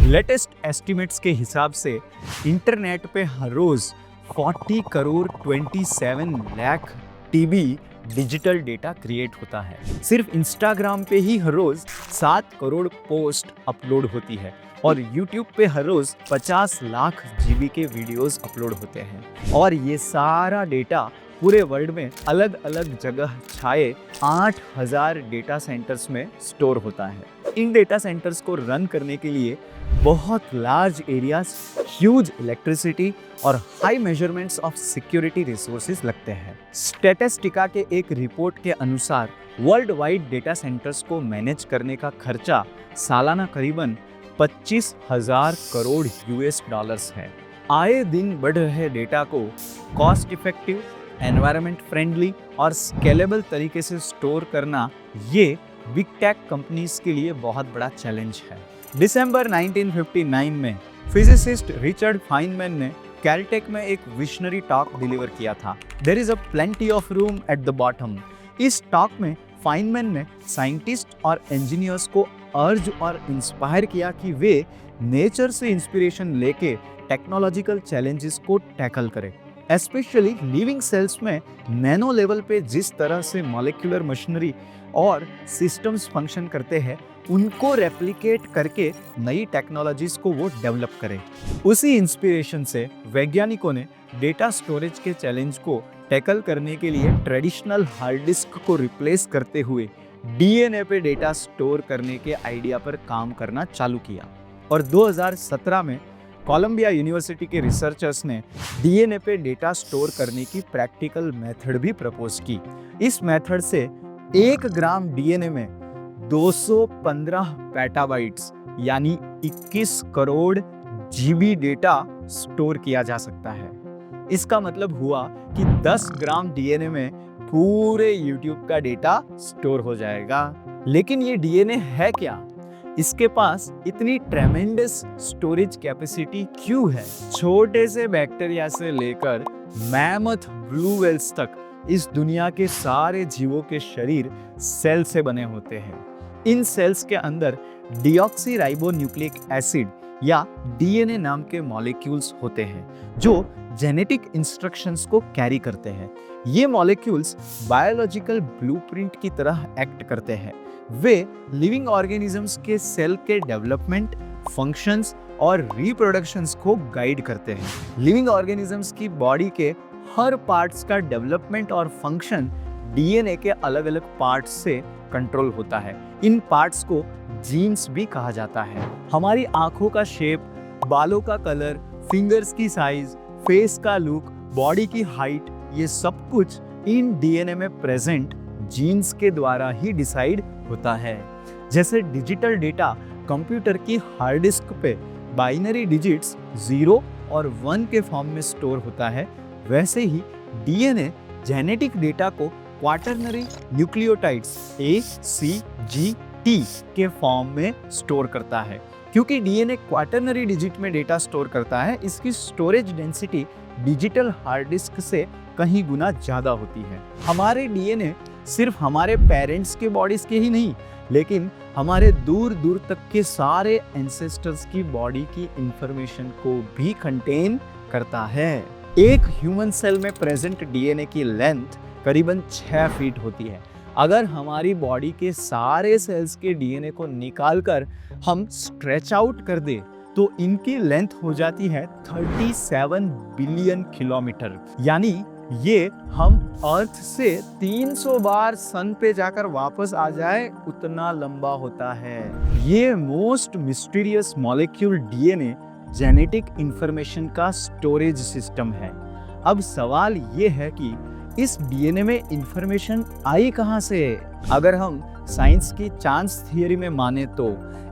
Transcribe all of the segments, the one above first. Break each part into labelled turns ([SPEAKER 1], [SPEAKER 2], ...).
[SPEAKER 1] Latest estimates के हिसाब से इंटरनेट पे हर रोज 40 crore 27 lakh TB digital data create होता है। सिर्फ इंस्टाग्राम पे ही हर रोज 7 करोड़ पोस्ट अपलोड होती है और यूट्यूब पे हर रोज 50 लाख जीबी के वीडियोस अपलोड होते हैं। और ये सारा डेटा पूरे वर्ल्ड में अलग अलग जगह छाए 8000 डेटा सेंटर्स में स्टोर होता है। इन डेटा सेंटर्स को रन करने के लिए बहुत लार्ज एरियाज, ह्यूज इलेक्ट्रिसिटी और high measurements of security resources लगते हैं। स्टैटिस्टिका के एक रिपोर्ट के अनुसार वर्ल्ड वाइड डेटा सेंटर्स को मैनेज करने का खर्चा सालाना करीबन 25,000 करोड़ यूएस डॉलर्स है। आए दिन बढ़ रहे डेटा को कॉस्ट इफेक्टिव, एनवायरनमेंट फ्रेंडली और स्केलेबल तरीके से स्टोर करना ये बिग टेक कंपनीज के लिए बहुत बड़ा चैलेंज है। दिसंबर 1959 में फिजिसिस्ट रिचर्ड फाइनमैन ने कैलटेक में एक विजनरी टॉक डिलीवर किया था, there is a plenty of room at the bottom. इस टॉक में फाइनमैन ने साइंटिस्ट और इंजीनियर्स को अर्ज और इंस्पायर किया कि वे नेचर से इंस्पिरेशन लेके टेक्नोलॉजिकल चैलेंजेस को टैकल करें। एस्पेशली लिविंग सेल्स में नैनो लेवल पे जिस तरह से मॉलिक्यूलर मशीनरी और सिस्टम्स फंक्शन करते हैं, उनको रेप्लिकेट करके नई टेक्नोलॉजीज को वो डेवलप करें। उसी इंस्पिरेशन से वैज्ञानिकों ने डेटा स्टोरेज के चैलेंज को टैकल करने के लिए ट्रेडिशनल हार्ड डिस्क को रिप्लेस करते हुए डीएनए पे डेटा स्टोर करने के आइडिया पर काम करना चालू किया। और 2017 में कोलंबिया यूनिवर्सिटी के रिसर्चर्स ने डीएनए पे डेटा स्टोर करने की प्रैक्टिकल मेथड भी प्रपोज की। इस मेथड से 1 ग्राम डीएनए में 215 पेटाबाइट्स यानी 21 करोड़ जीबी डेटा स्टोर किया जा सकता है। इसका मतलब हुआ कि 10 ग्राम डीएनए में पूरे यूट्यूब का डेटा स्टोर हो जाएगा। लेकिन ये डीएनए है क्या? इसके पास इतनी ट्रेमेंडस स्टोरेज कैपेसिटी क्यों है? छोटे से बैक्टीरिया से लेकर मैमथ ब्लू व्हेल्स तक इस दुनिया के सारे जीवों के शरीर सेल से बने होते हैं। इन सेल्स के अंदर डीऑक्सीराइबोन्यूक्लिक एसिड या डीएनए नाम के मॉलिक्यूल्स होते हैं जो जेनेटिक इंस्ट्रक्शंस को कैरी करते हैं। ये मॉलिक्यूल्स बायोलॉजिकल ब्लूप्रिंट की तरह एक्ट करते हैं। वे लिविंग ऑर्गेनिजम्स के सेल के डेवलपमेंट, फंक्शंस और रिप्रोडक्शंस को गाइड करते हैं। लिविंग ऑर्गेनिजम्स की बॉडी के हर पार्ट्स का डेवलपमेंट और फंक्शन डीएनए के अलग अलग पार्ट्स से कंट्रोल होता है। इन पार्ट्स को जीन्स भी कहा जाता है। हमारी आंखों का शेप, बालों का कलर, फिंगर्स की साइज, फेस का लुक, बॉडी की हाइट, ये सब कुछ इन डीएनए में प्रेजेंट जीन्स के द्वारा ही डिसाइड होता है। जैसे डिजिटल डेटा कंप्यूटर की हार्ड डिस्क पे बाइनरी डिजिट्स 0 और 1 के फॉर्म में स्टोर होता है, वैसे ही डीएनए जेनेटिक डेटा को quaternary nucleotides A, C, G, T के फॉर्म में स्टोर करता है। क्योंकि डीएनए क्वाटरनरी डिजिट में डेटा स्टोर करता है, इसकी storage density digital hard disk से कहीं गुना ज्यादा होती है। हमारे डीएनए सिर्फ हमारे पेरेंट्स के बॉडीज के ही नहीं, लेकिन हमारे दूर दूर तक के सारे एंसेस्टर्स की बॉडी की इंफॉर्मेशन को भी कंटेन करता है। एक ह्यूमन सेल में प्रेजेंट डीएनए की लेंथ करीबन 6 फीट होती है। अगर हमारी बॉडी के सारे सेल्स के डीएनए को निकालकर हम स्ट्रेच आउट कर दे तो इनकी लेंथ हो जाती है 37 बिलियन किलोमीटर। यानी ये हम अर्थ से 300 बार सन पे जाकर वापस आ जाए उतना लंबा होता है। ये most mysterious molecule DNA genetic information का स्टोरेज सिस्टम है। अब सवाल ये है कि इस डीएनए में इंफॉर्मेशन आई कहां से? अगर हम साइंस की चांस थियरी में माने तो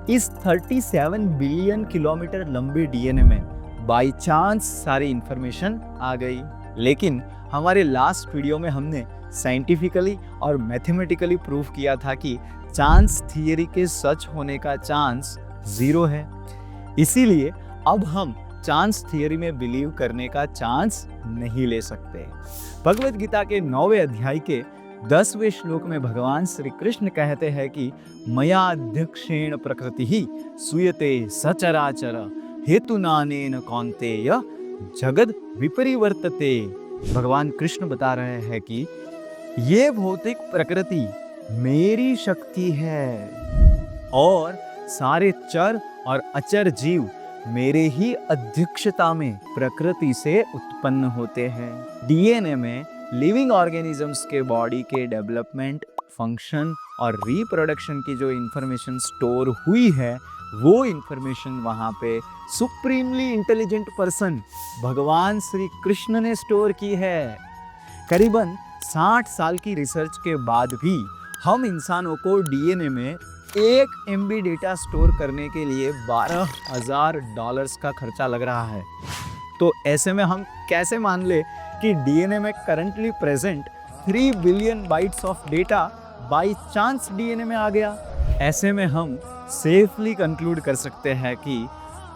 [SPEAKER 1] इस 37 बिलियन किलोमीटर लंबे डीएनए में बाय चांस सारी इंफॉर्मेशन आ गई। लेकिन हमारे लास्ट वीडियो में हमने साइंटिफिकली और मैथमेटिकली प्रूव किया था कि चांस थियरी के सच होने का चांस 0 है। इसीलिए अब हम चांस थियरी में बिलीव करने का चांस नहीं ले सकते। भगवत गीता के 9वें अध्याय के 10वें श्लोक में भगवान श्री कृष्ण कहते हैं कि मया अध्यक्षेण प्रकृति ही सूयते सचराचर हेतुनानेन कौन्तेय जगद विपरिवर्तते। भगवान कृष्ण बता रहे हैं कि ये भौतिक प्रकृति मेरी शक्ति है और सारे चर और अचर जीव मेरे ही अध्यक्षता में प्रकृति से उत्पन्न होते हैं। डीएनए में लिविंग ऑर्गेनिजम्स के बॉडी के डेवलपमेंट, फंक्शन और रिप्रोडक्शन की जो इंफॉर्मेशन स्टोर हुई है, वो इंफॉर्मेशन वहाँ पे सुप्रीमली इंटेलिजेंट पर्सन भगवान श्री कृष्ण ने स्टोर की है। करीबन 60 साल की रिसर्च के बाद भी हम इंसानों को डीएनए में 1 MB डेटा स्टोर करने के लिए $12,000 का खर्चा लग रहा है। तो ऐसे में हम कैसे मान ले कि डीएनए में currently present 3 billion bytes of data by chance DNA में आ गया। ऐसे में हम सेफली कंक्लूड कर सकते हैं कि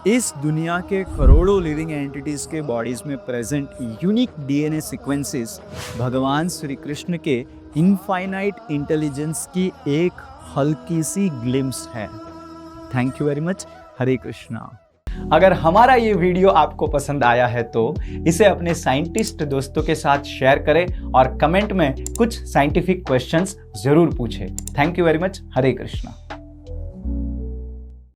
[SPEAKER 1] इस दुनिया के करोड़ों लिविंग एंटिटीज के बॉडीज में प्रेजेंट यूनिक डीएनए सीक्वेंसेस भगवान श्री कृष्ण के इनफाइनाइट इंटेलिजेंस की एक हल्की सी ग्लिम्स है। Thank you very much. Hare Krishna. अगर हमारा ये वीडियो आपको पसंद आया है तो इसे अपने साइंटिस्ट दोस्तों के साथ शेयर करें और कमेंट में कुछ साइंटिफिक क्वेश्चंस जरूर पूछें। Thank you very much. Hare Krishna.